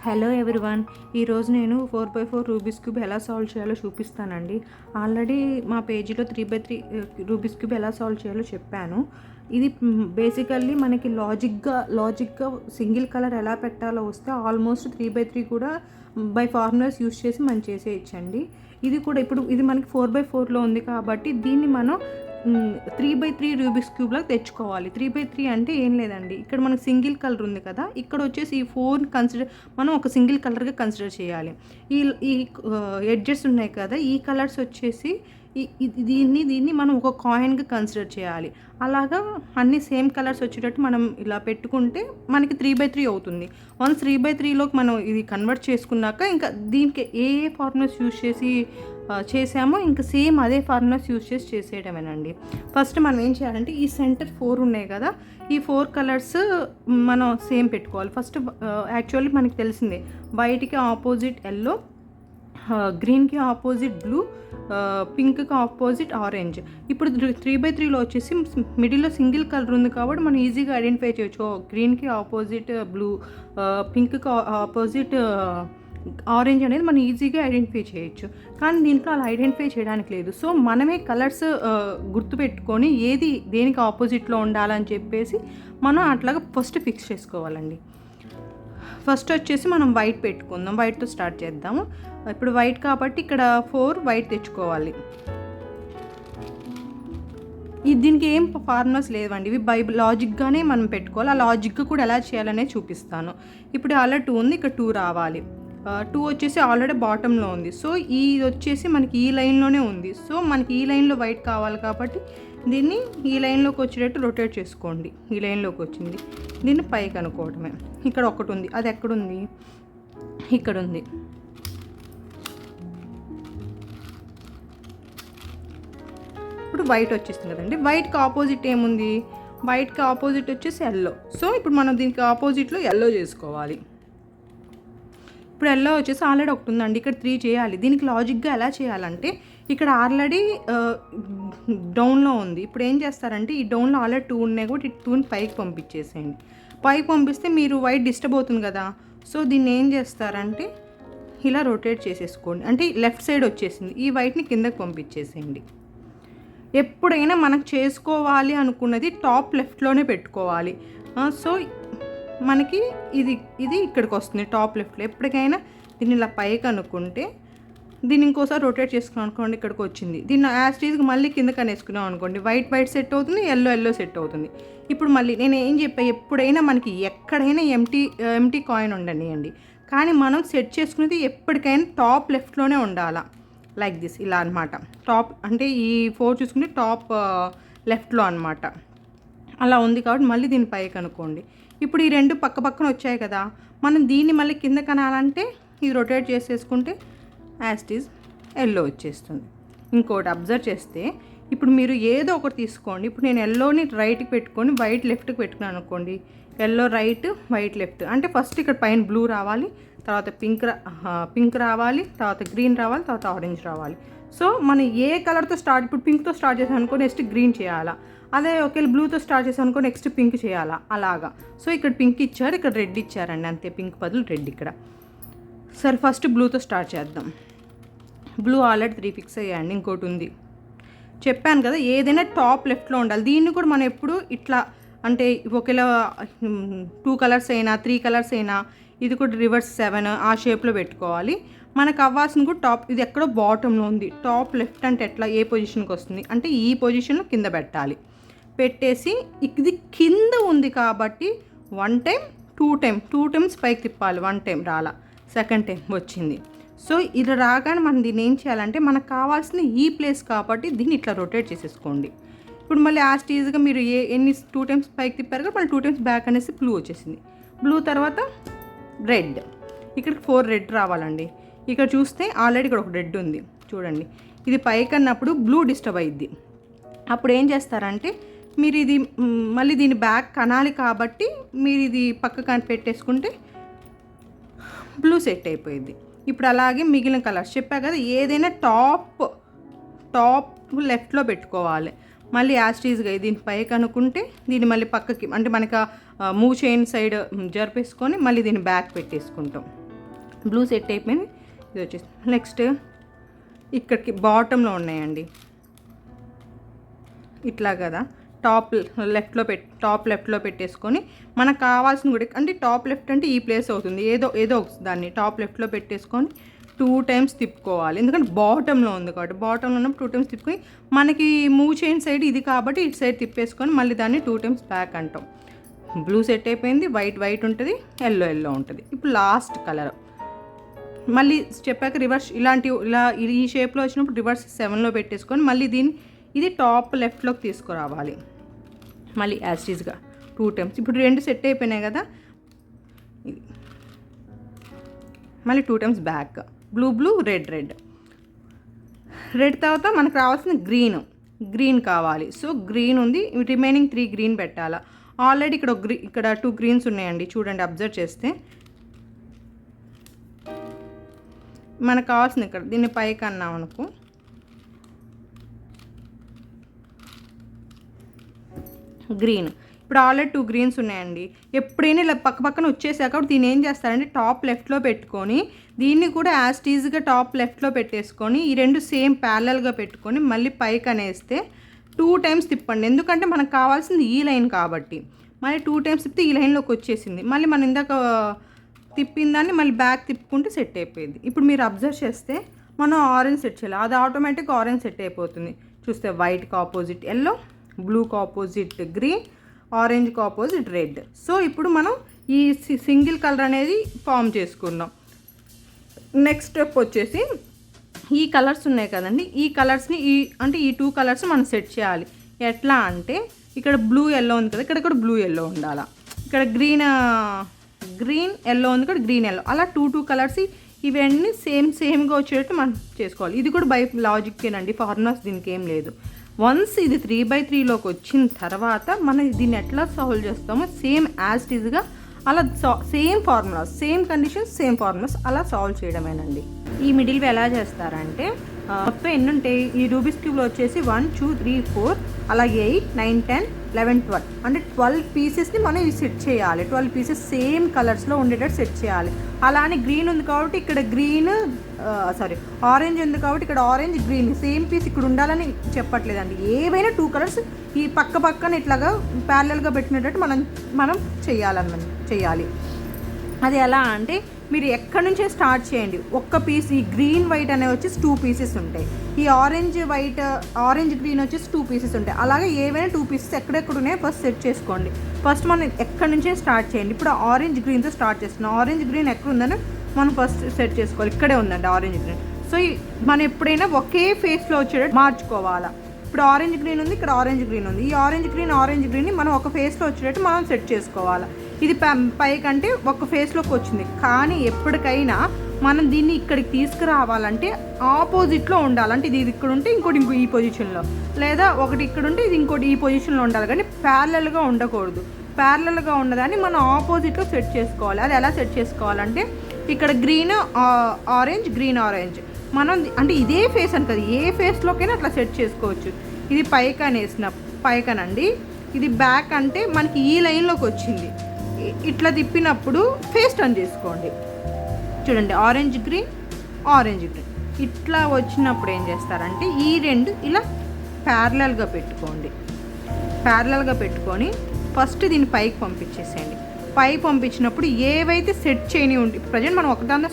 Hello everyone. ఈరోజు నేను 4x4 Rubik's cube ఎలా సాల్వ్ చేయాలో చూపిస్తానండి. ఆల్రెడీ మా పేజీలో 3x3 రూబిక్స్ క్యూబ్ ఎలా సాల్వ్ చేయాలో చెప్పాను. ఇది బేసికల్లీ మనకి లాజిక్గా సింగిల్ కలర్ ఎలా పెట్టాలో వస్తే ఆల్మోస్ట్ 3x3 కూడా బై ఫార్ములాస్ యూస్ చేసి మనం చేసేయచ్చండి. ఇది కూడా ఇప్పుడు ఇది మనకి 4x4లో ఉంది కాబట్టి దీన్ని మనం 3x3 రూబిక్స్ క్యూబ్లో తెచ్చుకోవాలి. 3x3 అంటే ఏం లేదండి, ఇక్కడ మనకు సింగిల్ కలర్ ఉంది కదా, ఇక్కడ వచ్చేసి ఈ 4 మనం ఒక సింగిల్ కలర్గా కన్సిడర్ చేయాలి. ఈ ఎడ్జెస్ ఉన్నాయి కదా, ఈ కలర్స్ వచ్చేసి దీన్ని మనం ఒక కాయిన్గా కన్సిడర్ చేయాలి. అలాగా అన్ని సేమ్ కలర్స్ వచ్చేటట్టు మనం ఇలా పెట్టుకుంటే మనకి 3x3 అవుతుంది. వన్స్ 3x3లోకి మనం ఇది కన్వర్ట్ చేసుకున్నాక ఇంకా దీనికి ఏ ఫార్ములాస్ యూజ్ చేసి చేసామో ఇంకా సేమ్ అదే ఫార్ములాస్ యూజ్ చేసి చేసేయడమేనండి. ఫస్ట్ మనం ఏం చేయాలంటే ఈ సెంటర్ 4 ఉన్నాయి కదా, ఈ 4 కలర్స్ మనం సేమ్ పెట్టుకోవాలి. ఫస్ట్ యాక్చువల్లీ మనకి తెలిసిందే, వైట్కి ఆపోజిట్ ఎల్లో, గ్రీన్కి ఆపోజిట్ బ్లూ, పింక్కి ఆపోజిట్ ఆరెంజ్. ఇప్పుడు 3x3లో వచ్చేసి మిడిల్లో సింగిల్ కలర్ ఉంది కాబట్టి మనం ఈజీగా ఐడెంటిఫై చేయొచ్చు. గ్రీన్కి ఆపోజిట్ బ్లూ, పింక్కి ఆపోజిట్ ఆరెంజ్ అనేది మనం ఈజీగా ఐడెంటిఫై చేయొచ్చు. కానీ దీంట్లో అలా ఐడెంటిఫై చేయడానికి లేదు. సో మనమే కలర్స్ గుర్తుపెట్టుకొని ఏది దేనికి ఆపోజిట్లో ఉండాలని చెప్పేసి మనం అట్లాగా ఫస్ట్ ఫిక్స్ చేసుకోవాలండి. ఫస్ట్ వచ్చేసి మనం వైట్ పెట్టుకుందాం. వైట్తో స్టార్ట్ చేద్దాము. ఇప్పుడు వైట్ కాబట్టి ఇక్కడ 4 వైట్ తెచ్చుకోవాలి. దీనికి ఏం ఫార్ములాస్ లేవండి, ఇవి బై లాజిక్గానే మనం పెట్టుకోవాలి. ఆ లాజిక్గా కూడా ఎలా చేయాలనే చూపిస్తాను. ఇప్పుడు అలా 2 ఉంది, ఇక్కడ 2 రావాలి. 2 వచ్చేసి ఆల్రెడీ బాటంలో ఉంది. సో ఇది వచ్చేసి మనకి ఈ లైన్లోనే ఉంది. సో మనకి ఈ లైన్లో వైట్ కావాలి కాబట్టి దీన్ని ఈ లైన్లోకి వచ్చేటట్టు రొటేట్ చేసుకోండి. ఈ లైన్లోకి వచ్చింది, దీన్ని పైకి అనుకోవటమే. ఇక్కడ ఒకటి ఉంది, అది ఎక్కడుంది? ఇక్కడ ఉంది. ఇప్పుడు వైట్ వచ్చేస్తుంది కదండి. వైట్కి ఆపోజిట్ ఏముంది? వైట్కి ఆపోజిట్ వచ్చేసి ఎల్లో. సో ఇప్పుడు మనం దీనికి ఆపోజిట్లో ఎల్లో చేసుకోవాలి. ఇప్పుడు ఎల్లో వచ్చేసి ఆల్రెడీ ఒకటి ఉందండి, ఇక్కడ 3 చేయాలి. దీనికి లాజిక్గా ఎలా చేయాలంటే ఇక్కడ ఆల్రెడీ డౌన్లో ఉంది. ఇప్పుడు ఏం చేస్తారంటే ఈ డౌన్లో ఆల్రెడీ 2 ఉన్నాయి కాబట్టి 2ని పైకి పంపించేసేయండి. పైకి పంపిస్తే మీరు వైట్ డిస్టర్బ్ అవుతుంది కదా. సో దీన్ని ఏం చేస్తారంటే ఇలా రొటేట్ చేసేసుకోండి. అంటే లెఫ్ట్ సైడ్ వచ్చేసింది, ఈ వైట్ని కిందకి పంపించేసేయండి. ఎప్పుడైనా మనకు చేసుకోవాలి అనుకున్నది టాప్ లెఫ్ట్లోనే పెట్టుకోవాలి. సో మనకి ఇది ఇక్కడికి వస్తుంది టాప్ లెఫ్ట్లో. ఎప్పటికైనా దీన్ని ఇలా పైకి అనుకుంటే దీన్ని ఇంకోసారి రొటేట్ చేసుకున్నాం అనుకోండి, ఇక్కడికి వచ్చింది. దీన్ని యాస్టీజ్కి మళ్ళీ కిందకి అనేసుకున్నాం అనుకోండి, వైట్ సెట్ అవుతుంది, ఎల్లో సెట్ అవుతుంది. ఇప్పుడు మళ్ళీ నేను ఏం చెప్పా, ఎప్పుడైనా మనకి ఎక్కడైనా ఎంటీ కాయిన్ ఉండనియండి, కానీ మనం సెట్ చేసుకునేది ఎప్పటికైనా టాప్ లెఫ్ట్లోనే ఉండాలా. లైక్ దిస్, ఇలా అనమాట. టాప్ అంటే ఈ 4 చూసుకుంటే టాప్ లెఫ్ట్లో అనమాట. అలా ఉంది కాబట్టి మళ్ళీ దీన్ని పైకి అనుకోండి. ఇప్పుడు ఈ 2 పక్క పక్కన వచ్చాయి కదా, మనం దీన్ని మళ్ళీ కింద కనాలంటే ఇది రొటేట్ చేసేసుకుంటే యాస్టీజ్ ఎల్లో వచ్చేస్తుంది. ఇంకోటి అబ్జర్వ్ చేస్తే ఇప్పుడు మీరు ఏదో ఒకటి తీసుకోండి. ఇప్పుడు నేను ఎల్లోని రైట్కి పెట్టుకొని వైట్ లెఫ్ట్కి పెట్టుకున్నాను అనుకోండి, ఎల్లో రైట్, వైట్ లెఫ్ట్. అంటే ఫస్ట్ ఇక్కడ పైన బ్లూ రావాలి, తర్వాత పింక్ రావాలి, తర్వాత గ్రీన్ రావాలి, తర్వాత ఆరెంజ్ రావాలి. సో మనం ఏ కలర్తో స్టార్ట్, ఇప్పుడు పింక్తో స్టార్ట్ చేసాం అనుకో నెక్స్ట్ గ్రీన్ చేయాలా, అదే ఒకవేళ బ్లూతో స్టార్ట్ చేసాం అనుకో నెక్స్ట్ పింక్ చేయాలా, అలాగా. సో ఇక్కడ పింక్ ఇచ్చారు, ఇక్కడ రెడ్ ఇచ్చారండి, అంతే. పింక్ బదులు రెడ్ ఇక్కడ. సరే ఫస్ట్ బ్లూతో స్టార్ట్ చేద్దాం. బ్లూ ఆల్రెడీ 3 ఫిక్స్ అయ్యాయండి. ఇంకోటి ఉంది చెప్పాను కదా, ఏదైనా టాప్ లెఫ్ట్లో ఉండాలి. దీన్ని కూడా మనం ఎప్పుడు ఇట్లా అంటే ఒకవేళ 2 కలర్స్ అయినా 3 కలర్స్ అయినా ఇది కూడా రివర్స్ 7 ఆ షేప్లో పెట్టుకోవాలి. మనకు అవ్వాల్సిన కూడా టాప్, ఇది ఎక్కడో బాటంలో ఉంది. టాప్ లెఫ్ట్ అంటే ఎట్లా, ఏ పొజిషన్కి వస్తుంది అంటే ఈ పొజిషన్లో కింద పెట్టాలి. పెట్టేసి ఇది కింద ఉంది కాబట్టి 1 టైం 2 టైమ్స్ పైకి తిప్పాలి. 1 టైం రాలా, సెకండ్ టైం వచ్చింది. సో ఇది రాగానే మనం దీన్ని ఏం చేయాలంటే మనకు కావాల్సిన ఈ ప్లేస్ కాబట్టి దీన్ని ఇట్లా రొటేట్ చేసేసుకోండి. ఇప్పుడు మళ్ళీ ఈజీగా మీరు ఎన్ని 2 టైమ్స్ పైకి తిప్పారు కదా, మళ్ళీ 2 టైమ్స్ బ్యాక్ అనేసి బ్లూ వచ్చేసింది. బ్లూ తర్వాత రెడ్, ఇక్కడికి 4 రెడ్ రావాలండి. ఇక్కడ చూస్తే ఆల్రెడీ ఇక్కడ ఒక రెడ్ ఉంది చూడండి. ఇది పైకి అన్నప్పుడు బ్లూ డిస్టర్బ్ అయ్యిద్ది. అప్పుడు ఏం చేస్తారంటే మీరు ఇది మళ్ళీ దీన్ని బ్యాక్ కనాలి కాబట్టి మీరు ఇది పక్కన పెట్టేసుకుంటే బ్లూ సెట్ అయిపోయింది. ఇప్పుడు అలాగే మిగిలిన కలర్స్ చెప్పా కదా, ఏదైనా టాప్ లెఫ్ట్లో పెట్టుకోవాలి. మళ్ళీ యాస్టీజ్గా దీని పైకి అనుకుంటే దీన్ని మళ్ళీ పక్కకి అంటే మనకు మూవ్ చైన్ సైడ్ జరిపేసుకొని మళ్ళీ దీన్ని బ్యాక్ పెట్టేసుకుంటాం. బ్లూ సెట్ అయిపోయింది. ఇది వచ్చేసి నెక్స్ట్ ఇక్కడికి బాటంలో ఉన్నాయండి ఇట్లా కదా, టాప్ లెఫ్ట్లో పెట్టేసుకొని మనకు కావాల్సిన కూడా అంటే టాప్ లెఫ్ట్ అంటే ఈ ప్లేస్ అవుతుంది, ఏదో దాన్ని టాప్ లెఫ్ట్లో పెట్టేసుకొని 2 times తిప్పుకోవాలి. ఎందుకంటే బాటంలో ఉంది కాబట్టి బాటంలో ఉన్నప్పుడు 2 times తిప్పుకొని మనకి మూవ్ చేయని సైడ్ ఇది కాబట్టి ఇటు సైడ్ తిప్పేసుకొని మళ్ళీ దాన్ని 2 times బ్యాక్ అంటాం. బ్లూ సెట్ అయిపోయింది. వైట్ ఉంటుంది, ఎల్లో ఉంటుంది. ఇప్పుడు లాస్ట్ కలర్ మళ్ళీ చెప్పాక రివర్స్ ఇలా ఈ షేప్లో వచ్చినప్పుడు రివర్స్ 7లో పెట్టేసుకొని మళ్ళీ ఇది టాప్ లెఫ్ట్లోకి తీసుకురావాలి. మళ్ళీ యాస్టీస్గా 2 times. ఇప్పుడు 2 సెట్ అయిపోయినాయి కదా, ఇది మళ్ళీ 2 times బ్యాక్. బ్లూ రెడ్ తర్వాత మనకు రావాల్సిన గ్రీన్ కావాలి. సో గ్రీన్ ఉంది, రిమైనింగ్ 3 గ్రీన్ పెట్టాలా. ఆల్రెడీ ఇక్కడ 2 గ్రీన్స్ ఉన్నాయండి, చూడండి అబ్జర్వ్ చేస్తే. మనకు కావాల్సింది ఇక్కడ దీన్ని పైకి అన్నాం అనుకో, గ్రీన్. ఇప్పుడు ఆల్రెడీ 2 గ్రీన్స్ ఉన్నాయండి. ఎప్పుడైనా ఇలా పక్కన వచ్చేసాక దీన్ని ఏం చేస్తారంటే టాప్ లెఫ్ట్లో పెట్టుకొని దీన్ని కూడా యాస్టీజ్గా టాప్ లెఫ్ట్లో పెట్టేసుకొని ఈ 2 సేమ్ ప్యారలల్గా పెట్టుకొని మళ్ళీ పైకి అనేస్తే 2 times తిప్పండి. ఎందుకంటే మనకు కావాల్సింది ఈ లైన్ కాబట్టి. మళ్ళీ 2 times తిప్పితే ఈ లైన్లోకి వచ్చేసింది. మళ్ళీ మనం ఇందాక తిప్పిన దాన్ని మళ్ళీ బ్యాక్ తిప్పుకుంటే సెట్ అయిపోయింది. ఇప్పుడు మీరు అబ్జర్వ్ చేస్తే మనం ఆరెంజ్ సెట్ చేయాలి, అది ఆటోమేటిక్గా ఆరెంజ్ సెట్ అయిపోతుంది. చూస్తే వైట్కి ఆపోజిట్ ఎల్లో, బ్లూకి ఆపోజిట్ గ్రీన్, ఆరెంజ్కి ఆపోజిట్ రెడ్. సో ఇప్పుడు మనం ఈ సింగిల్ కలర్ అనేది ఫామ్ చేసుకున్నాం. నెక్స్ట్ స్టెప్ వచ్చేసి ఈ కలర్స్ ఉన్నాయి కదండి, ఈ కలర్స్ని ఈ 2 కలర్స్ మనం సెట్ చేయాలి. ఎట్లా అంటే ఇక్కడ బ్లూ ఎల్లో ఉంది కదా, ఇక్కడ కూడా బ్లూ ఎల్లో ఉండాలా. ఇక్కడ గ్రీన్ ఎల్లో ఉంది కదా, గ్రీన్ ఎల్లో, అలా 2 కలర్స్ ఇవన్నీ సేమ్గా వచ్చేటట్టు మనం చేసుకోవాలి. ఇది కూడా బై లాజిక్కేనండి, ఫార్ములాస్ దీనికి ఏం లేదు. వన్స్ ఇది 3/3లోకి వచ్చిన తర్వాత మనం దీన్ని ఎట్లా సాల్వ్ చేస్తామో సేమ్ యాజ్ ఇట్ ఈజ్గా అలా same formulas, same conditions, same formulas అలా సాల్వ్ చేయడమేనండి. ఈ మిడిల్వి ఎలా చేస్తారంటే మొత్తం ఎన్ని ఉంటాయి ఈ రూబిక్స్ క్యూబ్లో వచ్చేసి 1 2 3 4 అలాగే 8 9 10 11 12 అంటే 12 పీసెస్ని మనం ఇవి సెట్ చేయాలి. 12 పీసెస్ సేమ్ కలర్స్లో ఉండేటట్టు సెట్ చేయాలి. అలానే గ్రీన్ ఉంది కాబట్టి ఇక్కడ ఆరెంజ్ ఉంది కాబట్టి ఇక్కడ ఆరెంజ్ గ్రీన్ సేమ్ పీస్ ఇక్కడ ఉండాలని చెప్పట్లేదండి. ఏవైనా 2 కలర్స్ ఈ పక్కన ఇట్లాగా ప్యారలల్గా పెట్టినట్టు మనం చేయాలి. అది ఎలా అంటే మీరు ఎక్కడి నుంచే స్టార్ట్ చేయండి. ఒక్క పీస్ ఈ గ్రీన్ వైట్ అనేవి వచ్చేసి 2 పీసెస్ ఉంటాయి, ఈ ఆరెంజ్ గ్రీన్ వచ్చేసి 2 పీసెస్ ఉంటాయి. అలాగే ఏవైనా 2 పీసెస్ ఎక్కడెక్కడ ఉన్నాయో ఫస్ట్ సెట్ చేసుకోండి. ఫస్ట్ మనం ఎక్కడి నుంచే స్టార్ట్ చేయండి. ఇప్పుడు ఆరెంజ్ గ్రీన్తో స్టార్ట్ చేస్తున్నాం. ఆరెంజ్ గ్రీన్ ఎక్కడ ఉందని మనం ఫస్ట్ సెట్ చేసుకోవాలి. ఇక్కడే ఉందండి ఆరెంజ్ గ్రీన్. సో మనం ఎప్పుడైనా ఒకే ఫేస్లో వచ్చేటట్టు మార్చుకోవాలా. ఇప్పుడు ఆరెంజ్ గ్రీన్ ఉంది, ఇక్కడ ఆరెంజ్ గ్రీన్ ఉంది. ఈ ఆరెంజ్ గ్రీన్ని మనం ఒక ఫేస్లో వచ్చేటట్టు మనం సెట్ చేసుకోవాలి. ఇది పైకంటే ఒక ఫేస్లోకి వచ్చింది, కానీ ఎప్పటికైనా మనం దీన్ని ఇక్కడికి తీసుకురావాలంటే ఆపోజిట్లో ఉండాలి. అంటే ఇది ఇక్కడ ఉంటే ఇంకోటి ఈ పొజిషన్లో, లేదా ఒకటి ఇక్కడ ఉంటే ఇది ఇంకోటి ఈ పొజిషన్లో ఉండాలి, కానీ ప్యారలల్గా ఉండకూడదు. ప్యారలల్గా ఉన్నదాన్ని మనం ఆపోజిట్లో సెట్ చేసుకోవాలి. అది ఎలా సెట్ చేసుకోవాలంటే ఇక్కడ గ్రీన్ ఆరెంజ్ మనం అంటే ఇదే ఫేస్ అని కదా, ఏ ఫేస్లోకైనా అట్లా సెట్ చేసుకోవచ్చు. ఇది పైకనండి, ఇది బ్యాక్ అంటే మనకి ఈ లైన్లోకి వచ్చింది. ఇట్లా తిప్పినప్పుడు ఫేస్ టర్న్ చేసుకోండి. చూడండి ఆరెంజ్ గ్రీన్ ఇట్లా వచ్చినప్పుడు ఏం చేస్తారంటే ఈ 2 ఇలా ప్యారలల్గా పెట్టుకొని ఫస్ట్ దీన్ని పైకి పంపించేసేయండి. పైకి పంపించినప్పుడు ఏవైతే సెట్ చేయని ఉంటే ప్రజెంట్ మనం ఒకదాన్ని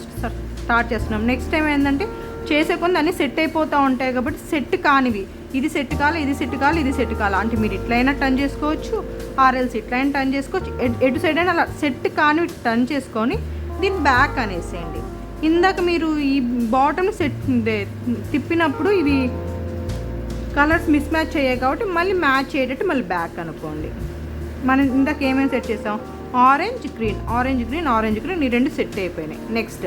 స్టార్ట్ చేస్తున్నాం. నెక్స్ట్ టైం ఏంటంటే చేసే కొన్ని అన్నీ సెట్ అయిపోతూ ఉంటాయి కాబట్టి సెట్ కానివి ఇది సెట్ కావాలి అంటే మీరు ఇట్లయినా టర్న్ చేసుకోవచ్చు, ఆర్ఎల్స్ ఇట్లయినా టర్న్ చేసుకోవచ్చు. ఎటు సైడ్ అయినా అలా సెట్ కానివి టర్న్ చేసుకొని దీన్ని బ్యాక్ అనేసేయండి. ఇందాక మీరు ఈ బాటమ్ సెట్ తిప్పినప్పుడు ఇవి కలర్స్ మిస్ మ్యాచ్ అయ్యాయి కాబట్టి మళ్ళీ మ్యాచ్ అయ్యేటట్టు మళ్ళీ బ్యాక్ అనుకోండి. మనం ఇందాక ఏమేమి సెట్ చేసాం, ఆరెంజ్ గ్రీన్ ఈ 2 సెట్ అయిపోయినాయి. నెక్స్ట్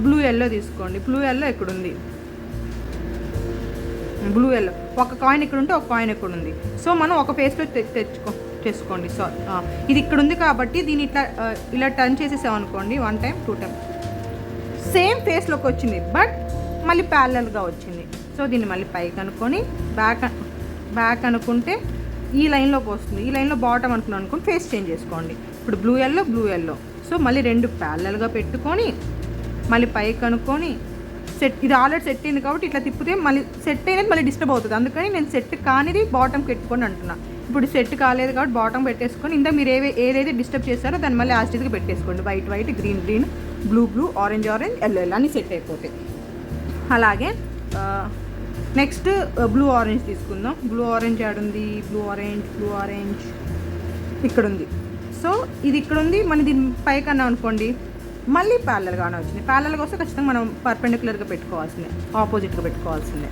బ్లూ ఎల్లో తీసుకోండి. బ్లూ ఎల్లో ఎక్కడుంది, బ్లూ ఎల్లో ఒక కాయిన్ ఇక్కడ ఉంటే ఒక కాయిన్ ఎక్కడ ఉంది. సో మనం ఒక ఫేస్లో చేసుకోండి. ఇది ఇక్కడ ఉంది కాబట్టి దీన్ని ఇలా టర్న్ చేసేసాం అనుకోండి. 1 time 2 time సేమ్ ఫేస్లోకి వచ్చింది, బట్ మళ్ళీ ప్యారలల్గా వచ్చింది. సో దీన్ని మళ్ళీ పైకి అనుకొని బ్యాక్ అనుకుంటే ఈ లైన్లోకి వస్తుంది. ఈ లైన్లో బాటమ్ అనుకుని ఫేస్ చేంజ్ చేసుకోండి. ఇప్పుడు బ్లూ ఎల్లో సో మళ్ళీ 2 ప్యారలల్గా పెట్టుకొని మళ్ళీ పైకి కనుక్కొని సెట్, ఇది ఆల్రెడీ సెట్ అయింది కాబట్టి ఇట్లా తిప్పితే మళ్ళీ సెట్ అయినది మళ్ళీ డిస్టర్బ్ అవుతుంది. అందుకని నేను సెట్ కానిది బాటమ్ పెట్టుకొని అంటున్నా. ఇప్పుడు సెట్ కాలేదు కాబట్టి బాటమ్ పెట్టేసుకొని ఇందా మీరు ఏదైతే డిస్టర్బ్ చేస్తారో దాన్ని మళ్ళీ యాస్టీస్గా పెట్టేసుకోండి. White white, green green, blue blue, orange orange, yellow yellow అన్నీ సెట్ అయిపోతాయి. అలాగే నెక్స్ట్ బ్లూ ఆరెంజ్ తీసుకుందాం. బ్లూ ఆరెంజ్ యాడుంది? బ్లూ ఆరెంజ్ ఇక్కడ ఉంది. సో ఇది ఇక్కడ ఉంది. మనం దీని పైకన్నా అనుకోండి మళ్ళీ ప్యారలల్గానే వచ్చింది. ప్యారలల్గా వస్తే ఖచ్చితంగా మనం పర్పెండిక్యులర్గా పెట్టుకోవాల్సిందే, ఆపోజిట్గా పెట్టుకోవాల్సిందే.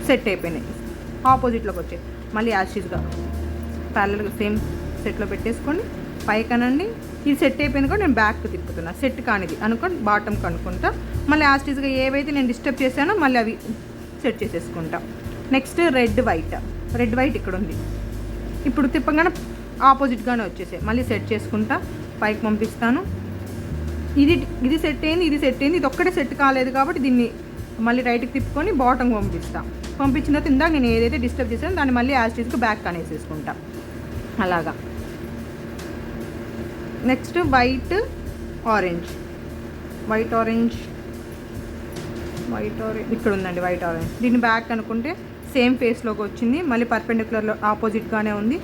సెట్ అయిపోయినాయి, ఆపోజిట్లోకి వచ్చాయి. మళ్ళీ యాస్టీస్గా ప్యారలల్గా సేమ్ సెట్లో పెట్టేసుకొని పైకనండి. ఇది సెట్ అయిపోయింది కూడా నేను బ్యాక్ తిప్పుతున్నా. సెట్ కానిది అనుకోండి బాటమ్ కనుక్కుంటా. మళ్ళీ యాస్టీస్గా ఏవైతే నేను డిస్టర్బ్ చేశానో మళ్ళీ అవి సెట్ చేసేసుకుంటా. నెక్స్ట్ రెడ్ వైట్ ఇక్కడ ఉంది. ఇప్పుడు తిప్పగానే ఆపోజిట్గానే వచ్చేసాయి. మళ్ళీ సెట్ చేసుకుంటా, పైకి పంపిస్తాను. ఇది సెట్ అయింది, ఇది ఒక్కటే సెట్ కాలేదు కాబట్టి దీన్ని మళ్ళీ రైట్కి తిప్పుకొని బాటమ్ పంపించిన తర్వాత ఇందాక నేను ఏదైతే డిస్టర్బ్ చేశానో దాన్ని మళ్ళీ యాస్టీస్కి బ్యాక్ అనేసేసుకుంటా అలాగా. నెక్స్ట్ వైట్ ఆరెంజ్ ఇక్కడ ఉందండి. వైట్ ఆరెంజ్ దీన్ని బ్యాక్ అనుకుంటే సేమ్ ఫేస్లోకి వచ్చింది. మళ్ళీ పర్పెండిక్యులర్లో ఆపోజిట్గానే ఉంది.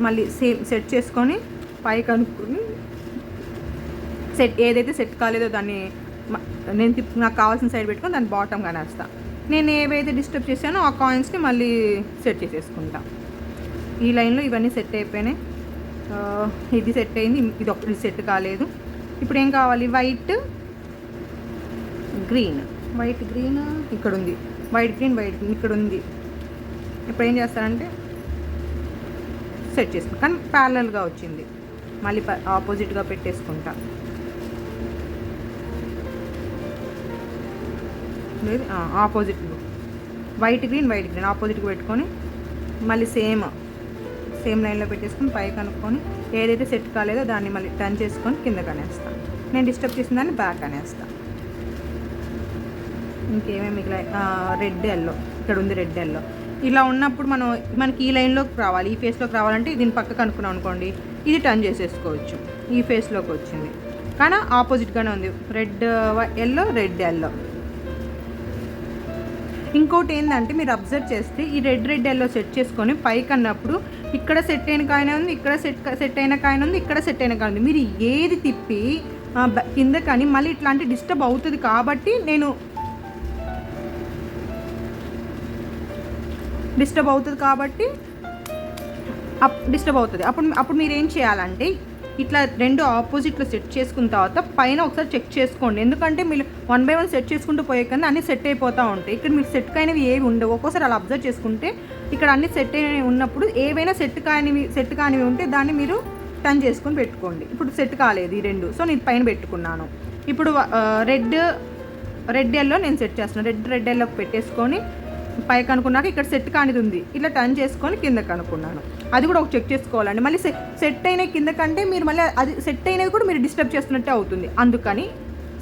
మళ్ళీ సేమ్ సెట్ చేసుకొని పైకి అనుకుని సెట్ ఏదైతే సెట్ కాలేదో దాన్ని నేను నాకు కావాల్సిన సైడ్ పెట్టుకొని దాన్ని బాటమ్ కానేస్తా. నేను ఏవైతే డిస్టర్బ్ చేశానో ఆ కాయిన్స్ని మళ్ళీ సెట్ చేసేసుకుంటా. ఈ లైన్లో ఇవన్నీ సెట్ అయిపోయినాయి. ఇది సెట్ అయింది, ఇది సెట్ కాలేదు. ఇప్పుడు ఏం కావాలి? వైట్ గ్రీన్ ఇక్కడ ఉంది. వైట్ గ్రీన్ ఇక్కడ ఉంది. ఇప్పుడు ఏం చేస్తారంటే సెట్ చేసుకుంటా, కానీ ప్యారలల్గా వచ్చింది. మళ్ళీ ఆపోజిట్గా పెట్టేసుకుంటా. లేదు ఆపోజిట్ వైట్ గ్రీన్ ఆపోజిట్గా పెట్టుకొని మళ్ళీ సేమ్ లైన్లో పెట్టేసుకొని పైకి అనుకొని ఏదైతే సెట్ కాలేదో దాన్ని మళ్ళీ టర్న్ చేసుకొని కిందకి అనేస్తాను. నేను డిస్టర్బ్ చేసిన దాన్ని బ్యాక్ అనేస్తాను. ఇంకేమేమి మిగిలిన రెడ్ ఎల్లో ఇక్కడ ఉంది. రెడ్ ఎల్లో ఇలా ఉన్నప్పుడు మనకి ఈ లైన్లోకి రావాలి, ఈ ఫేస్లోకి రావాలంటే దీన్ని పక్కకు అనుకున్నాం అనుకోండి, ఇది టర్న్ చేసేసుకోవచ్చు. ఈ ఫేస్లోకి వచ్చింది కానీ ఆపోజిట్గానే ఉంది. Red yellow. ఇంకోటి ఏంటంటే మీరు అబ్జర్వ్ చేస్తే ఈ రెడ్ ఎల్లో సెట్ చేసుకొని పైకి అన్నప్పుడు ఇక్కడ సెట్ అయిన కాయిన్ ఉంది, ఇక్కడ సెట్ అయిన కాయిన్ ఉంది, ఇక్కడ సెట్ అయిన కాయిన్ ఉంది. మీరు ఏది తిప్పి కింద కానీ మళ్ళీ ఇట్లాంటి డిస్టర్బ్ అవుతుంది కాబట్టి డిస్టర్బ్ అవుతుంది. అప్పుడు మీరు ఏం చేయాలంటే ఇట్లా రెండు ఆపోజిట్లో సెట్ చేసుకున్న తర్వాత పైన ఒకసారి చెక్ చేసుకోండి. ఎందుకంటే మీరు 1 by 1 సెట్ చేసుకుంటూ పోయే కన్నా అన్నీ సెట్ అయిపోతూ ఉంటాయి. ఇక్కడ మీకు సెట్ కానివి ఏవి ఉండవు. ఒక్కోసారి అలా అబ్జర్వ్ చేసుకుంటే ఇక్కడ అన్ని సెట్ అయినవి ఉన్నప్పుడు ఏవైనా సెట్ కానివి ఉంటే దాన్ని మీరు టర్న్ చేసుకొని పెట్టుకోండి. ఇప్పుడు సెట్ కాలేదు ఈ రెండు, సో నేను పైన పెట్టుకున్నాను. ఇప్పుడు రెడ్ ఎల్లో నేను సెట్ చేస్తున్నాను. రెడ్ ఎల్లోకి పెట్టేసుకొని పైకి అనుకున్నాక ఇక్కడ సెట్ కానిది ఉంది, ఇట్లా టర్న్ చేసుకొని కిందకి అనుకున్నాను. అది కూడా ఒక చెక్ చేసుకోవాలండి. మళ్ళీ సెట్ అయిన కిందకంటే మీరు మళ్ళీ అది సెట్ అయినవి కూడా మీరు డిస్టర్బ్ చేస్తున్నట్టే అవుతుంది. అందుకని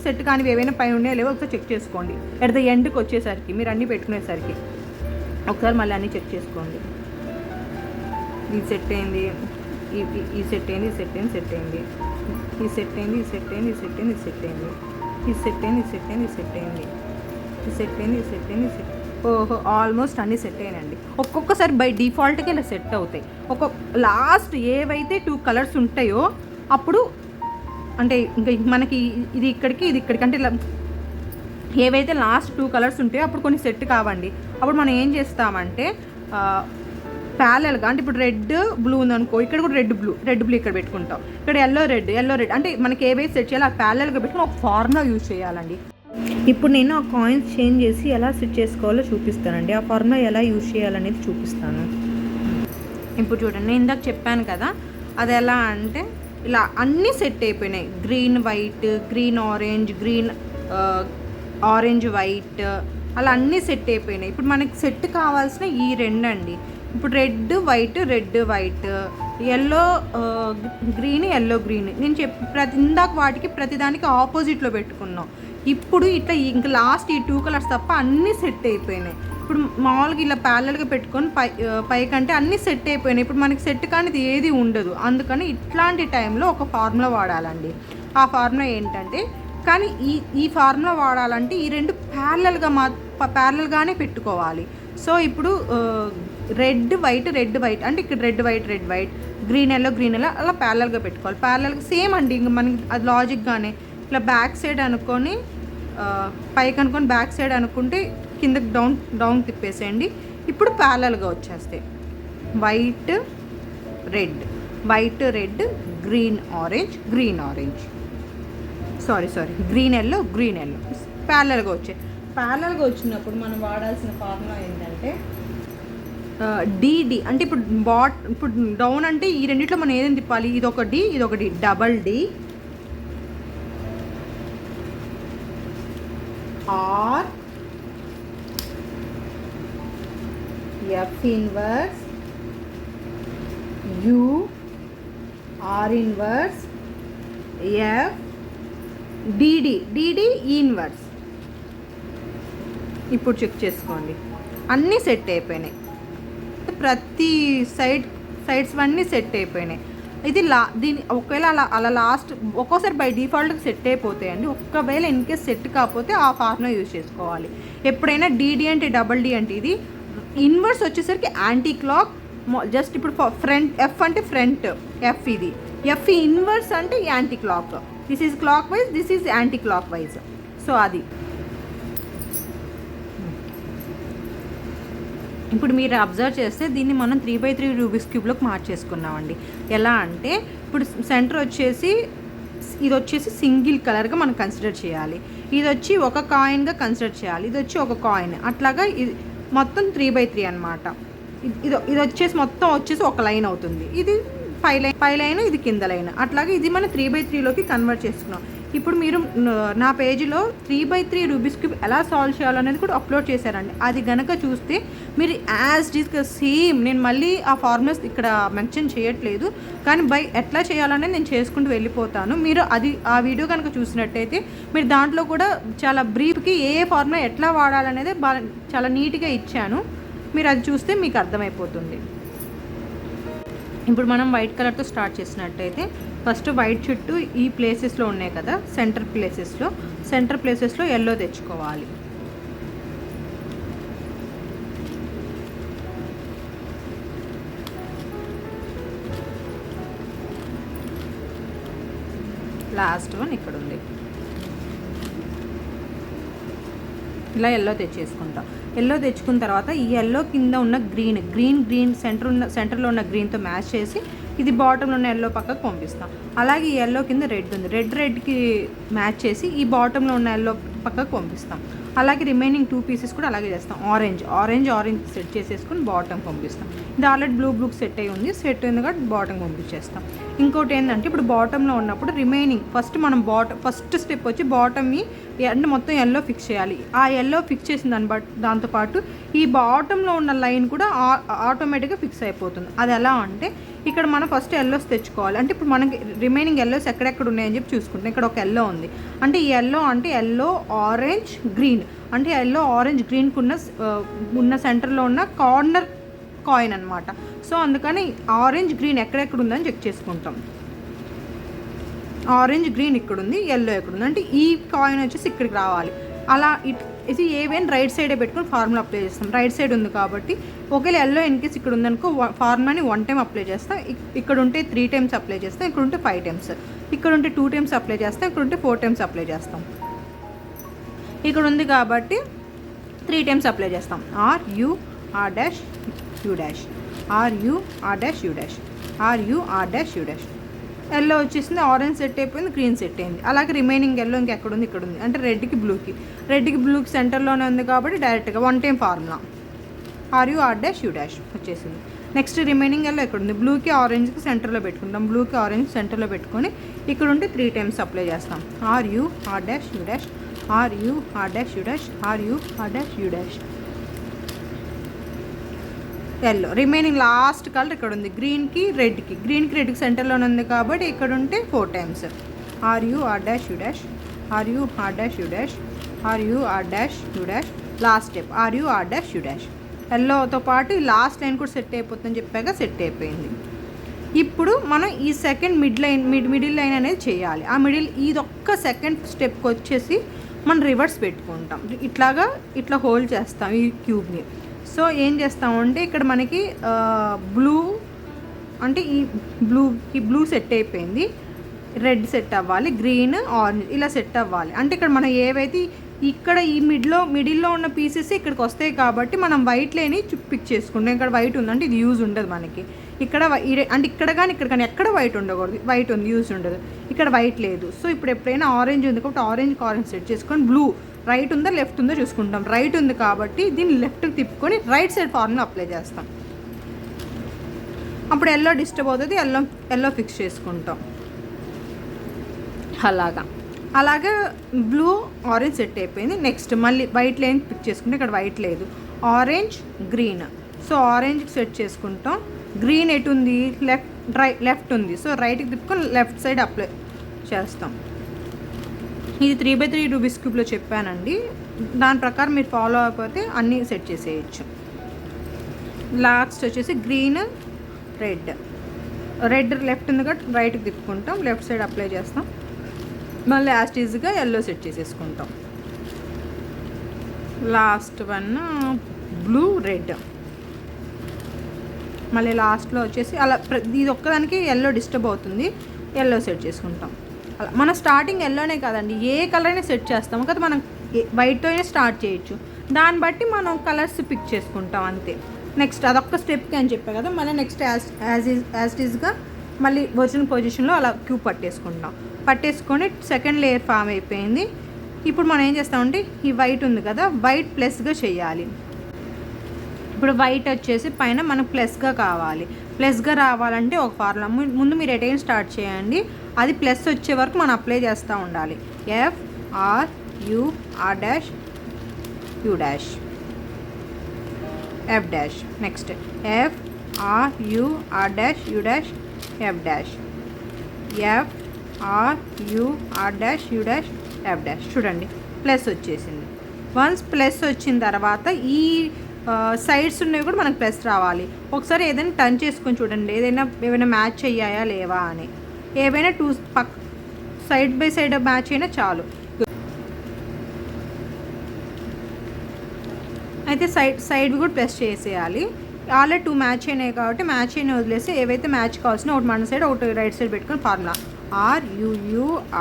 సెట్ కానివి ఏవైనా పైన ఉన్నాయో లేవో ఒకసారి చెక్ చేసుకోండి. ఎట్ ద ఎండ్కి వచ్చేసరికి మీరు అన్నీ పెట్టుకునేసరికి ఒకసారి మళ్ళీ అన్నీ చెక్ చేసుకోండి. ఇది సెట్ అయింది, ఈ సెట్ అయింది, ఈ సెట్ అయింది, సెట్ అయింది, ఈ సెట్ అయింది, ఈ సెట్ అయింది, ఈ సెట్ అయింది, ఈ సెట్ అయింది, ఈ సెట్ అయింది, ఈ సెట్ అయింది, ఈ సెట్ అయింది, ఈ సెట్ అయింది, ఈ సెట్ అయింది, ఈ సెట్. ఓహో, ఆల్మోస్ట్ అన్నీ సెట్ అయ్యానండి. ఒక్కొక్కసారి బై డిఫాల్ట్గా ఇలా సెట్ అవుతాయి. లాస్ట్ ఏవైతే 2 కలర్స్ ఉంటాయో అప్పుడు అంటే ఇంకా మనకి ఇది ఇక్కడికి అంటే ఇలా ఏవైతే లాస్ట్ 2 కలర్స్ ఉంటాయో అప్పుడు కొన్ని సెట్ కావండి. అప్పుడు మనం ఏం చేస్తామంటే ప్యారలల్గా అంటే ఇప్పుడు రెడ్ బ్లూ ఉందనుకో, ఇక్కడ కూడా రెడ్ బ్లూ ఇక్కడ పెట్టుకుంటాం. ఇక్కడ ఎల్లో రెడ్ అంటే మనకి ఏవైతే సెట్ చేయాలో ఆ ప్యారలల్గా పెట్టుకుని ఒక ఫార్ములా యూజ్ చేయాలండి. ఇప్పుడు నేను ఆ కాయిన్స్ చేంజ్ చేసి ఎలా సెట్ చేసుకోవాలో చూపిస్తానండి. ఆ ఫార్ములా ఎలా యూజ్ చేయాలనేది చూపిస్తాను. ఇప్పుడు చూడండి, నేను ఇందాక చెప్పాను కదా, అది ఎలా అంటే ఇలా అన్నీ సెట్ అయిపోయినాయి. Green white, green orange white, అలా అన్నీ సెట్ అయిపోయినాయి. ఇప్పుడు మనకి సెట్ కావాల్సిన ఈ రెండు అండి. ఇప్పుడు రెడ్ వైట్, ఎల్లో గ్రీన్, నేను ఇందాక వాటికి ప్రతిదానికి ఆపోజిట్లో పెట్టుకున్నాం. ఇప్పుడు ఇట్లా ఇంకా లాస్ట్ ఈ 2 కలర్స్ తప్ప అన్నీ సెట్ అయిపోయినాయి. ఇప్పుడు మామూలుగా ఇలా ప్యారలల్గా పెట్టుకొని పైకంటే అన్నీ సెట్ అయిపోయినాయి. ఇప్పుడు మనకి సెట్ కానిది ఏది ఉండదు. అందుకని ఇట్లాంటి టైంలో ఒక ఫార్ములా వాడాలండి. ఆ ఫార్ములా ఏంటంటే కానీ ఈ ఫార్ములా వాడాలంటే ఈ రెండు ప్యారలల్గానే పెట్టుకోవాలి. సో ఇప్పుడు రెడ్ వైట్ అంటే ఇక్కడ రెడ్ వైట్ గ్రీన్ ఎల్లో అలా ప్యారలల్గా పెట్టుకోవాలి. ప్యారలల్గా సేమ్ అండి, ఇంక మనకి అది లాజిక్గానే ఇట్లా బ్యాక్ సైడ్ అనుకొని పైకి అనుకొని బ్యాక్ సైడ్ అనుకుంటే కిందకి డౌన్ తిప్పేసేయండి. ఇప్పుడు ప్యారలల్గా వచ్చేస్తాయి. White red green orange sorry green yellow ప్యారలల్గా వచ్చాయి. ప్యారలల్గా వచ్చినప్పుడు మనం వాడాల్సిన ఫార్ములా ఏంటంటే డిడి అంటే ఇప్పుడు డౌన్ అంటే ఈ రెండిట్లో మనం ఏదైనా తిప్పాలి. ఇదొక D double D R F inverse U R inverse F D D inverse. ఇప్పుడు చెక్ చేసుకోండి, అన్నీ సెట్ అయిపోయినాయి. ప్రతి సైడ్స్ అన్నీ సెట్ అయిపోయినాయి. ఇది దీని ఒకవేళ అలా లాస్ట్ ఒక్కోసారి బై డిఫాల్ట్గా సెట్ అయిపోతాయండి. ఒకవేళ ఇన్కేస్ సెట్ కాకపోతే ఆ ఫార్ములా యూజ్ చేసుకోవాలి. ఎప్పుడైనా డిడి అంటే డబల్ డి అంటే ఇది ఇన్వర్స్ వచ్చేసరికి యాంటీ క్లాక్. జస్ట్ ఇప్పుడు ఫ్రంట్ ఎఫ్ అంటే ఫ్రంట్ ఎఫ్, ఇది ఎఫ్ ఇన్వర్స్ అంటే anti clock. This is clock wise, this is anti clock wise. So అది ఇప్పుడు మీరు అబ్జర్వ్ చేస్తే దీన్ని మనం 3x3 రూబిక్స్ క్యూబ్లోకి మార్చేసుకున్నామండి. ఎలా అంటే ఇప్పుడు సెంటర్ వచ్చేసి ఇది వచ్చేసి సింగిల్ కలర్గా మనం కన్సిడర్ చేయాలి. ఇది వచ్చి ఒక కాయిన్గా కన్సిడర్ చేయాలి. ఇది వచ్చి ఒక కాయిన్. అట్లాగా ఇది మొత్తం 3x3 అనమాట. ఇది వచ్చేసి మొత్తం వచ్చేసి ఒక లైన్ అవుతుంది. ఇది పై లైన్, ఇది కింద లైన్. అట్లాగే ఇది మనం 3x3లోకి కన్వర్ట్ చేసుకున్నాం. ఇప్పుడు మీరు నా పేజీలో 3x3 రూబిక్స్ క్యూబ్ ఎలా సాల్వ్ చేయాలనేది కూడా అప్లోడ్ చేశారండి. అది గనక చూస్తే మీరు యాజ్ డిస్గా సేమ్, నేను మళ్ళీ ఆ ఫార్ములాస్ ఇక్కడ మెన్షన్ చేయట్లేదు, కానీ ఎట్లా చేయాలనేది నేను చేసుకుంటూ వెళ్ళిపోతాను. మీరు ఆ వీడియో కనుక చూసినట్టయితే మీరు దాంట్లో కూడా చాలా బ్రీఫ్కి ఏ ఫార్ములా ఎట్లా వాడాలనేది చాలా నీట్గా ఇచ్చాను. మీరు అది చూస్తే మీకు అర్థమైపోతుంది. ఇప్పుడు మనం వైట్ కలర్తో స్టార్ట్ చేసినట్టయితే ఫస్ట్ వైట్ చుట్టూ ఈ ప్లేసెస్లో ఉన్నాయి కదా, సెంటర్ ప్లేసెస్లో ఎల్లో తెచ్చుకోవాలి. లాస్ట్ వన్ ఇక్కడ ఉంది. ఇలా ఎల్లో తెచ్చేసుకుంటాం. ఎల్లో తెచ్చుకున్న తర్వాత ఈ ఎల్లో కింద ఉన్న గ్రీన్ సెంటర్లో ఉన్న గ్రీన్తో మ్యాచ్ చేసి ఇది బాటంలో ఉన్న ఎల్లో పక్కకు పంపిస్తాం. అలాగే ఈ ఎల్లో కింద రెడ్ ఉంది, రెడ్కి మ్యాచ్ చేసి ఈ బాటంలో ఉన్న ఎల్లో పక్కకు పంపిస్తాం. అలాగే రిమైనింగ్ 2 పీసెస్ కూడా అలాగే చేస్తాం. ఆరెంజ్ సెట్ చేసేసుకుని బాటమ్ పంపిస్తాం. ఇది ఆల్రెడీ బ్లూకి సెట్ అయ్యి ఉంది, సెట్ అయింది కాబట్టి బాటమ్ పంపించేస్తాం. ఇంకోటి ఏంటంటే ఇప్పుడు బాటంలో ఉన్నప్పుడు రిమైనింగ్ ఫస్ట్ స్టెప్ వచ్చి బాటమ్ని అంటే మొత్తం ఎల్లో ఫిక్స్ చేయాలి. ఆ ఎల్లో ఫిక్స్ చేసిన దాంతోపాటు ఈ బాటంలో ఉన్న లైన్ కూడా ఆటోమేటిక్గా ఫిక్స్ అయిపోతుంది. అది ఎలా అంటే ఇక్కడ మనం ఫస్ట్ ఎల్లోస్ తెచ్చుకోవాలి. అంటే ఇప్పుడు మనకి రిమైనింగ్ ఎల్లోస్ ఎక్కడెక్కడ ఉన్నాయని చెప్పి చూసుకుంటాం. ఇక్కడ ఒక ఎల్లో ఉంది అంటే ఈ ఎల్లో ఆరెంజ్ గ్రీన్ అంటే ఎల్లో ఆరెంజ్ గ్రీన్కి ఉన్న సెంటర్లో ఉన్న కార్నర్ కాయిన్ అనమాట. సో అందుకని ఆరెంజ్ గ్రీన్ ఎక్కడెక్కడ ఉందని చెక్ చేసుకుంటాం. ఆరెంజ్ గ్రీన్ ఇక్కడ ఉంది, ఎల్లో ఎక్కడ ఉంది అంటే ఈ కాయిన్ వచ్చేసి ఇక్కడికి రావాలి. అలా ఇది ఏవైనా రైట్ సైడే పెట్టుకుని ఫార్ములా అప్లై చేస్తాం. రైట్ సైడ్ ఉంది కాబట్టి ఒకవేళ ఎల్లో ఇన్కేస్ ఇక్కడ ఉందనుకో ఫార్ములాని 1 టైం అప్లై చేస్తాం. ఇక్కడ ఉంటే 3 టైమ్స్ అప్లై చేస్తాం, ఇక్కడ ఉంటే 5 టైమ్స్, ఇక్కడ ఉంటే 2 టైమ్స్ అప్లై చేస్తాం, ఇక్కడ ఉంటే 4 టైమ్స్ అప్లై చేస్తాం. ఇక్కడ ఉంది కాబట్టి 3 టైమ్స్ అప్లై చేస్తాం. RU ఎల్లో వచ్చేసింది, ఆరెంజ్ సెట్ అయిపోయింది, గ్రీన్ సెట్ అయింది. అలాగే రిమైనింగ్ ఎల్లో ఇంకెక్కడ ఉంది, ఇక్కడ ఉంది అంటే రెడ్కి బ్లూకి సెంటర్లోనే ఉంది కాబట్టి డైరెక్ట్గా 1 టైం ఫార్ములా RU వచ్చేసింది. నెక్స్ట్ రిమైనింగ్ ఎల్లో ఎక్కడ ఉంది, బ్లూకి ఆరెంజ్కి సెంటర్లో పెట్టుకుంటాం. బ్లూకి ఆరెంజ్ సెంటర్లో పెట్టుకొని ఇక్కడ ఉంటే 3 టైమ్స్ అప్లై చేస్తాం. RU yellow. Remaining last colour ఇక్కడ ఉంది, గ్రీన్కి రెడ్కి సెంటర్లోనే ఉంది కాబట్టి ఇక్కడ ఉంటే 4 times RU last step RU ఎల్లోతో పాటు లాస్ట్ లైన్ కూడా సెట్ అయిపోతుందని చెప్పాక సెట్ అయిపోయింది. ఇప్పుడు మనం ఈ సెకండ్ మిడిల్ లైన్ అనేది చేయాలి. ఆ ఇదొక్క సెకండ్ స్టెప్కి వచ్చేసి మనం రివర్స్ పెట్టుకుంటాం. ఇట్లా హోల్డ్ చేస్తాం ఈ క్యూబ్ని. సో ఏం చేస్తామంటే ఇక్కడ మనకి బ్లూ అంటే ఈ బ్లూ సెట్ అయిపోయింది, రెడ్ సెట్ అవ్వాలి, గ్రీన్, ఆరెంజ్ ఇలా సెట్ అవ్వాలి. అంటే ఇక్కడ మనం ఏవైతే ఇక్కడ ఈ మిడిల్లో ఉన్న పీసెస్ ఇక్కడికి వస్తాయి కాబట్టి మనం వైట్ లేని పిక్ చేసుకుంటాం. ఇక్కడ వైట్ ఉందంటే ఇది యూజ్ ఉండదు మనకి. ఇక్కడ అంటే ఇక్కడ కానీ ఎక్కడ వైట్ ఉండకూడదు. వైట్ ఉంది, యూజ్ ఉండదు. ఇక్కడ వైట్ లేదు. సో ఇప్పుడు ఎప్పుడైనా ఆరెంజ్ ఉంది కాబట్టి ఆరెంజ్ సెట్ చేసుకొని బ్లూ రైట్ ఉందా లెఫ్ట్ ఉందో చూసుకుంటాం. రైట్ ఉంది కాబట్టి దీన్ని లెఫ్ట్కి తిప్పుకొని రైట్ సైడ్ ఫార్ములా అప్లై చేస్తాం. అప్పుడు ఎల్లో డిస్టర్బ్ అవుతుంది, ఎల్లో ఫిక్స్ చేసుకుంటాం. అలాగా బ్లూ ఆరెంజ్ సెట్ అయిపోయింది. నెక్స్ట్ మళ్ళీ వైట్ లైన్ పిక్ చేసుకుంటే ఇక్కడ వైట్ లేదు, ఆరెంజ్ గ్రీన్. సో ఆరెంజ్కి సెట్ చేసుకుంటాం. గ్రీన్ ఎటు ఉంది, లెఫ్ట్ ఉంది. సో రైట్కి తిప్పుకొని లెఫ్ట్ సైడ్ అప్లై చేస్తాం. ఇది 3x3 రూబిక్స్ క్యూబ్లో చెప్పానండి. దాని ప్రకారం మీరు ఫాలో అయిపోతే అన్నీ సెట్ చేసేయచ్చు. లాస్ట్ వచ్చేసి గ్రీన్, రెడ్ లెఫ్ట్ ఉంది కాబట్టి రైట్కి తిప్పుకుంటాం, లెఫ్ట్ సైడ్ అప్లై చేస్తాం. మళ్ళీ యాజ్ ఈజీగా ఎల్లో సెట్ చేసేసుకుంటాం. Last one blue, red. మళ్ళీ లాస్ట్లో వచ్చేసి అలా ఇది ఒక్కదానికి ఎల్లో డిస్టర్బ్ అవుతుంది, ఎల్లో సెట్ చేసుకుంటాం. అలా మన స్టార్టింగ్ ఎల్లోనే కాదండి, ఏ కలర్ అయినా సెట్ చేస్తాము కదా. మనం వైట్తో అయినా స్టార్ట్ చేయొచ్చు. దాన్ని బట్టి మనం కలర్స్ పిక్ చేసుకుంటాం అంతే. నెక్స్ట్ అదొక్క స్టెప్కి అని చెప్పా కదా. మళ్ళీ నెక్స్ట్ యాజ్ ఈజ్గా మళ్ళీ ఒరిజినల్ పొజిషన్లో అలా క్యూబ్ పట్టేసుకొని సెకండ్ లేయర్ ఫామ్ అయిపోయింది. ఇప్పుడు మనం ఏం చేస్తామంటే ఈ వైట్ ఉంది కదా, వైట్ ప్లస్గా చేయాలి. ఇప్పుడు వైట్ వచ్చేసి పైన మనకు ప్లస్గా కావాలి. ప్లస్గా రావాలంటే ఒక ఫార్ములా ముందు మీరు ఎటైనా స్టార్ట్ చేయండి. అది ప్లస్ వచ్చే వరకు మనం అప్లై చేస్తూ ఉండాలి. FRUR' U', F'. Next FRUR' U', FRUR' F'. చూడండి ప్లస్ వచ్చేసింది. వన్స్ ప్లస్ వచ్చిన తర్వాత ఈ సైడ్స్ ఉన్నవి కూడా మనకు ప్లస్ రావాలి. ఒకసారి ఏదైనా టర్న్ చేసుకొని చూడండి, ఏమైనా మ్యాచ్ అయ్యాయా లేవా అని. ఏవైనా సైడ్ బై సైడ్ మ్యాచ్ అయినా చాలు. అయితే సైడ్ కూడా ప్లస్ చేసేయాలి. ఆల్రెడీ 2 మ్యాచ్ అయినాయి కాబట్టి మ్యాచ్ అయినా వదిలేసి ఏవైతే మ్యాచ్ కావాల్సిన ఒకటి మన సైడ్ ఒకటి రైట్ సైడ్ పెట్టుకొని ఫార్ములా RUR'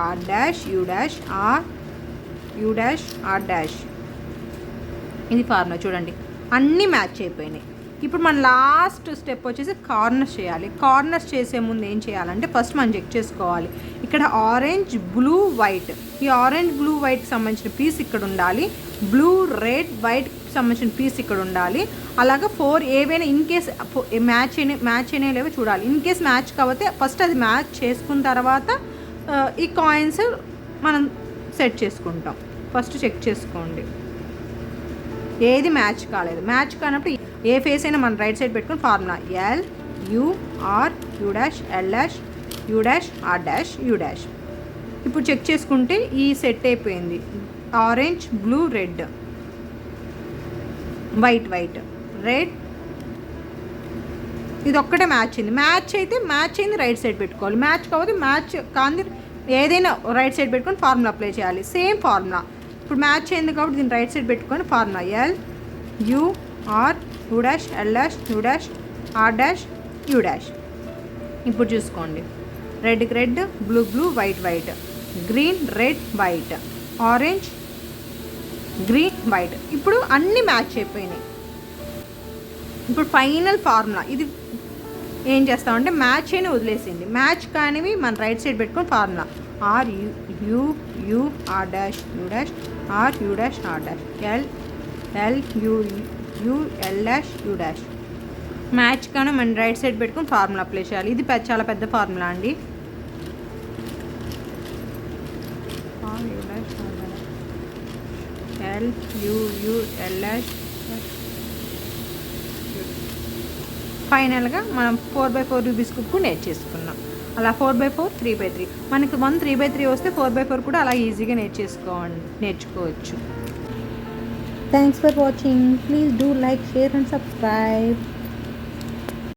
ఇది ఫార్ములా. చూడండి అన్నీ మ్యాచ్ అయిపోయినాయి. ఇప్పుడు మన లాస్ట్ స్టెప్ వచ్చేసి కార్నర్స్ చేయాలి. కార్నర్స్ చేసే ముందు ఏం చేయాలంటే ఫస్ట్ మనం చెక్ చేసుకోవాలి. ఇక్కడ ఆరెంజ్, బ్లూ, వైట్, ఈ ఆరెంజ్, బ్లూ, వైట్కి సంబంధించిన పీస్ ఇక్కడ ఉండాలి. బ్లూ, రెడ్, వైట్కి సంబంధించిన పీస్ ఇక్కడ ఉండాలి. అలాగా 4 ఏవైనా ఇన్ కేస్ మ్యాచ్ అయినా లేవో చూడాలి. ఇన్ కేస్ మ్యాచ్ కాకపోతే ఫస్ట్ అది మ్యాచ్ చేసుకున్న తర్వాత ఈ కాయిన్స్ మనం సెట్ చేసుకుంటాం. ఫస్ట్ చెక్ చేసుకోండి ఏది మ్యాచ్ కాలేదు. మ్యాచ్ కానప్పుడు ఏ ఫేస్ అయినా మనం రైట్ సైడ్ పెట్టుకుని ఫార్ములా LURUR' ఇప్పుడు చెక్ చేసుకుంటే ఈ సెట్ అయిపోయింది. Orange, blue, red, white, red. ఇది ఒక్కటే మ్యాచ్ అయింది. మ్యాచ్ అయింది రైట్ సైడ్ పెట్టుకోవాలి. మ్యాచ్ కాకపోతే మ్యాచ్ కాంది ఏదైనా రైట్ సైడ్ పెట్టుకొని ఫార్ములా అప్లై చేయాలి. Same formula. ఇప్పుడు మ్యాచ్ అయింది కాబట్టి దీన్ని రైట్ సైడ్ పెట్టుకొని ఫార్ములా LURUR' ఇప్పుడు చూసుకోండి. రెడ్కి red, blue, white, green, red, white, orange, green, white. ఇప్పుడు అన్నీ మ్యాచ్ అయిపోయినాయి. ఇప్పుడు ఫైనల్ ఫార్ములా ఇది ఏం చేస్తామంటే మ్యాచ్ అయినా వదిలేసింది. మ్యాచ్ కానివి మన రైట్ సైడ్ పెట్టుకొని ఫార్ములా RUR' LURUR' మ్యాచ్ కానీ మన రైట్ సైడ్ పెట్టుకొని ఫార్ములా అప్లై చేయాలి. ఇది చాలా పెద్ద ఫార్ములా అండి. LURUR' ఫైనల్గా మనం 4x4 రూబిక్స్ క్యూబ్ కూడా నేర్చేసుకున్నాం. అలా 4x4, 3x3 మనకి 3x3 వస్తే 4x4 కూడా అలా ఈజీగా నేర్చుకోవచ్చు. Thanks for watching. Please do like, share and subscribe.